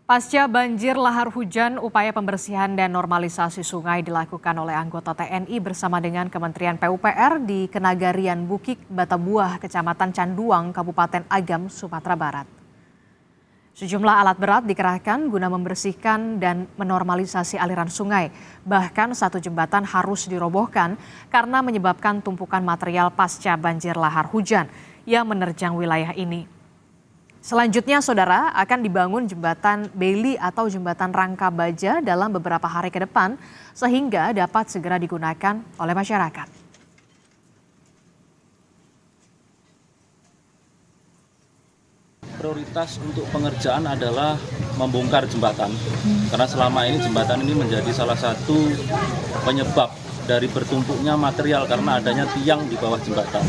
Pasca banjir lahar hujan, upaya pembersihan dan normalisasi sungai dilakukan oleh anggota TNI bersama dengan Kementerian PUPR di Kenagarian Bukit Batabuah, Kecamatan Canduang, Kabupaten Agam, Sumatera Barat. Sejumlah alat berat dikerahkan guna membersihkan dan menormalisasi aliran sungai. Bahkan satu jembatan harus dirobohkan karena menyebabkan tumpukan material pasca banjir lahar hujan yang menerjang wilayah ini. Selanjutnya, saudara, akan dibangun jembatan Beli atau jembatan rangka baja dalam beberapa hari ke depan sehingga dapat segera digunakan oleh masyarakat. Prioritas untuk pengerjaan adalah membongkar jembatan, karena selama ini jembatan ini menjadi salah satu penyebab dari bertumpuknya material karena adanya tiang di bawah jembatan.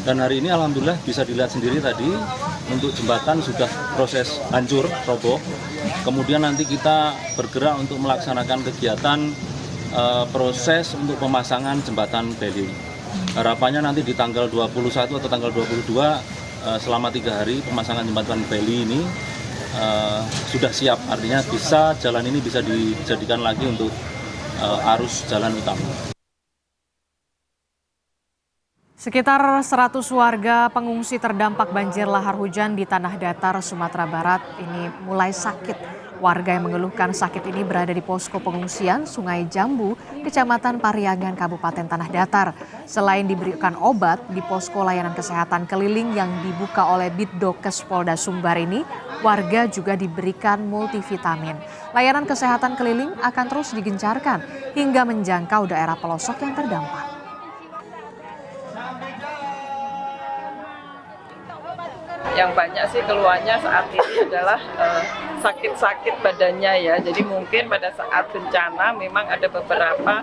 Dan hari ini alhamdulillah bisa dilihat sendiri tadi, untuk jembatan sudah proses hancur, roboh. Kemudian nanti kita bergerak untuk melaksanakan kegiatan proses untuk pemasangan jembatan Beli. Harapannya nanti di tanggal 21 atau tanggal 22 selama 3 hari pemasangan jembatan Beli ini sudah siap. Artinya bisa jalan ini bisa dijadikan lagi untuk arus jalan utama. Sekitar 100 warga pengungsi terdampak banjir lahar hujan di Tanah Datar, Sumatera Barat ini mulai sakit. Warga yang mengeluhkan sakit ini berada di posko pengungsian Sungai Jambu, Kecamatan Pariangan, Kabupaten Tanah Datar. Selain diberikan obat, di posko layanan kesehatan keliling yang dibuka oleh Bitdokes Polda Sumbar ini, warga juga diberikan multivitamin. Layanan kesehatan keliling akan terus digencarkan hingga menjangkau daerah pelosok yang terdampak. Yang banyak sih keluhannya saat ini adalah sakit-sakit badannya ya. Jadi mungkin pada saat bencana memang ada beberapa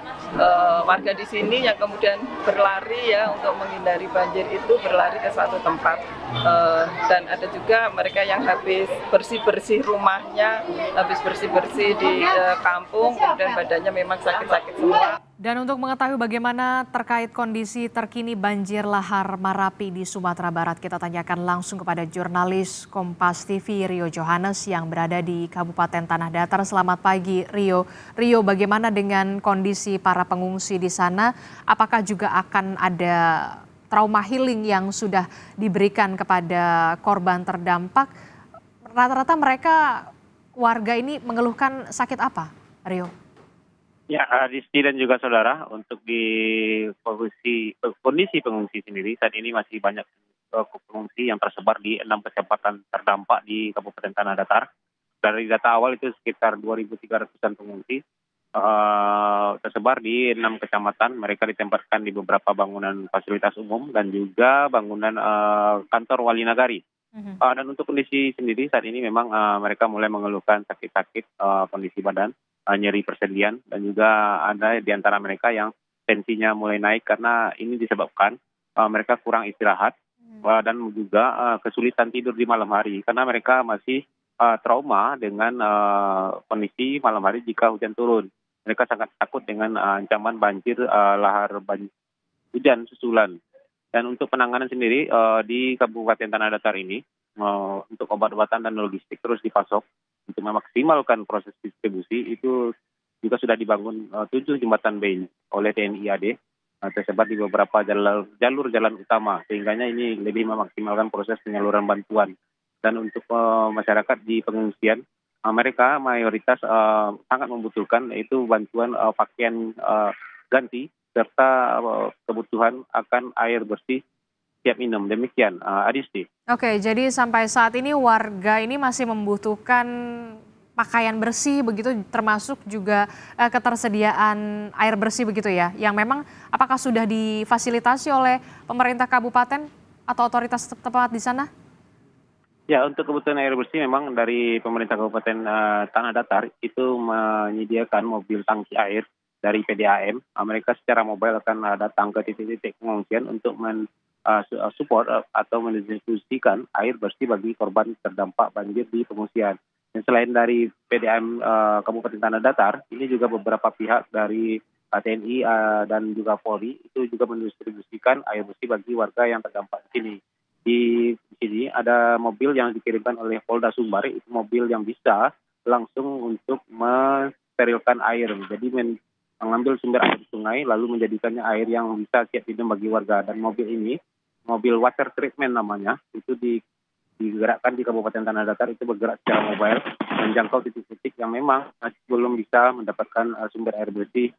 warga di sini yang kemudian berlari ya untuk menghindari banjir itu berlari ke suatu tempat. Dan ada juga mereka yang habis bersih-bersih rumahnya, habis bersih-bersih di kampung, kemudian badannya memang sakit-sakit semua. Dan untuk mengetahui bagaimana terkait kondisi terkini banjir lahar Marapi di Sumatera Barat, kita tanyakan langsung kepada jurnalis Kompas TV Rio Johannes yang berada di Kabupaten Tanah Datar. Selamat pagi Rio. Rio, bagaimana dengan kondisi para pengungsi di sana? Apakah juga akan ada trauma healing yang sudah diberikan kepada korban terdampak? Rata-rata mereka warga ini mengeluhkan sakit apa, Rio? Ya, Rizky dan juga saudara, untuk di kondisi pengungsi sendiri saat ini masih banyak pengungsi yang tersebar di 6 kecamatan terdampak di Kabupaten Tanah Datar. Dari data awal itu sekitar 2.300-an pengungsi tersebar di 6 kecamatan. Mereka ditempatkan di beberapa bangunan fasilitas umum dan juga bangunan kantor wali nagari. Dan untuk kondisi sendiri saat ini memang mereka mulai mengeluhkan sakit-sakit kondisi badan, nyeri persendian, dan juga ada di antara mereka yang tensinya mulai naik karena ini disebabkan mereka kurang istirahat dan juga kesulitan tidur di malam hari karena mereka masih trauma dengan kondisi malam hari jika hujan turun. Mereka sangat takut dengan ancaman banjir lahar hujan susulan. Dan untuk penanganan sendiri di Kabupaten Tanah Datar ini untuk obat-obatan dan logistik terus dipasok untuk memaksimalkan proses distribusi. Itu juga sudah dibangun 7 jembatan BEI oleh TNI AD tersebar di beberapa jalur jalan utama, sehingganya ini lebih memaksimalkan proses penyaluran bantuan. Dan untuk masyarakat di pengungsian, mereka mayoritas sangat membutuhkan yaitu bantuan pakaian ganti serta kebutuhan akan air bersih siap minum. Demikian, Adisti. Oke, jadi sampai saat ini warga ini masih membutuhkan pakaian bersih begitu, termasuk juga ketersediaan air bersih begitu ya, yang memang apakah sudah difasilitasi oleh pemerintah kabupaten atau otoritas tempat di sana? Ya, untuk kebutuhan air bersih memang dari pemerintah Kabupaten Tanah Datar itu menyediakan mobil tangki air dari PDAM. Mereka secara mobile akan datang ke titik-titik pengungsian untuk support atau mendistribusikan air bersih bagi korban terdampak banjir di pengungsian. Dan selain dari PDAM Kabupaten Tanah Datar, ini juga beberapa pihak dari TNI dan juga Polri itu juga mendistribusikan air bersih bagi warga yang terdampak di sini. Di sini ada mobil yang dikirimkan oleh Polda Sumbar, itu mobil yang bisa langsung untuk mensterilkan air. Jadi mengambil sumber air sungai lalu menjadikannya air yang bisa siap minum bagi warga. Dan mobil ini, mobil water treatment namanya, itu digerakkan di Kabupaten Tanah Datar, itu bergerak secara mobile menjangkau titik-titik yang memang masih belum bisa mendapatkan sumber air bersih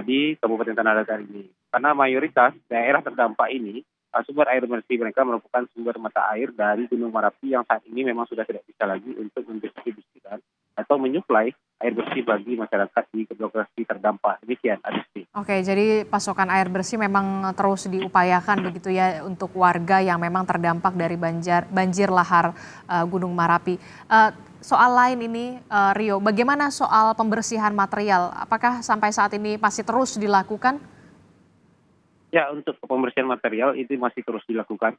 di Kabupaten Tanah Datar ini. Karena mayoritas daerah terdampak ini sumber air bersih mereka merupakan sumber mata air dari Gunung Merapi yang saat ini memang sudah tidak bisa lagi untuk mendistribusikan atau menyuplai air bersih bagi masyarakat di lokasi terdampak. Demikian, Adisti. Oke, jadi pasokan air bersih memang terus diupayakan begitu ya untuk warga yang memang terdampak dari banjir lahar Gunung Merapi. Soal lain ini, Rio, bagaimana soal pembersihan material? Apakah sampai saat ini masih terus dilakukan? Ya, untuk pembersihan material itu masih terus dilakukan.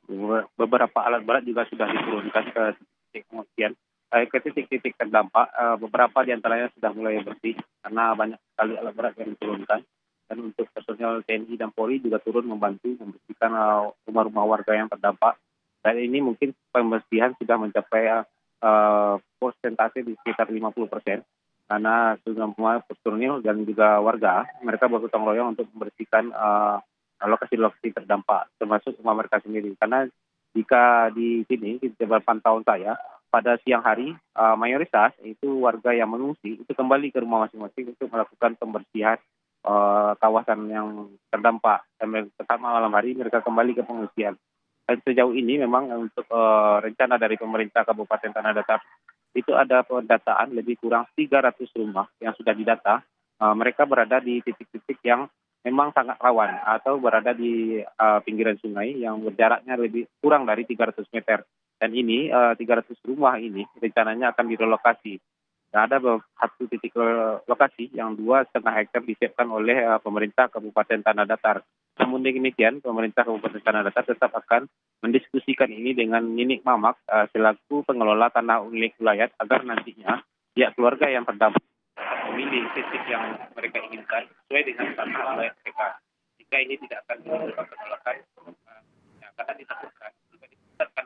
Beberapa alat berat juga sudah diturunkan ke titik pengungsian. Ke titik-titik terdampak, beberapa di antaranya sudah mulai bersih karena banyak sekali alat berat yang diturunkan. Dan untuk personel TNI dan Polri juga turun membantu membersihkan rumah-rumah warga yang terdampak. Dan ini mungkin pembersihan sudah mencapai persentase di sekitar 50%. Karena semua personil dan juga warga, mereka bergotong royong untuk membersihkan lokasi-lokasi terdampak, termasuk rumah mereka sendiri. Karena jika di sini, di pantauan saya, pada siang hari, mayoritas itu warga yang mengungsi, itu kembali ke rumah masing-masing untuk melakukan pembersihan kawasan yang terdampak. Dan malam hari mereka kembali ke pengungsian. Dan sejauh ini memang untuk rencana dari pemerintah Kabupaten Tanah Datar, itu ada pendataan lebih kurang 300 rumah yang sudah didata. Mereka berada di titik-titik yang memang sangat rawan atau berada di pinggiran sungai yang berjaraknya lebih kurang dari 300 meter. Dan ini 300 rumah ini rencananya akan direlokasi. Dan ada satu titik lokasi yang 2,5 hektar disiapkan oleh pemerintah Kabupaten Tanah Datar. Namun demikian, pemerintah Kabupaten Tanah Datar tetap akan mendiskusikan ini dengan Ninik Mamak selaku pengelola tanah milik wilayah agar nantinya pihak keluarga yang terdampak memilih titik yang mereka inginkan sesuai dengan tanah wilayah mereka. Jika ini tidak akan menimbulkan penolakan, yang akan dilakukan juga diputarkan.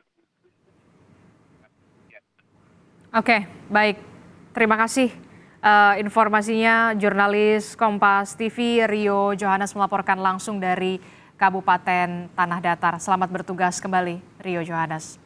Oke, baik. Terima kasih informasinya jurnalis Kompas TV Rio Johannes melaporkan langsung dari Kabupaten Tanah Datar. Selamat bertugas kembali, Rio Johannes.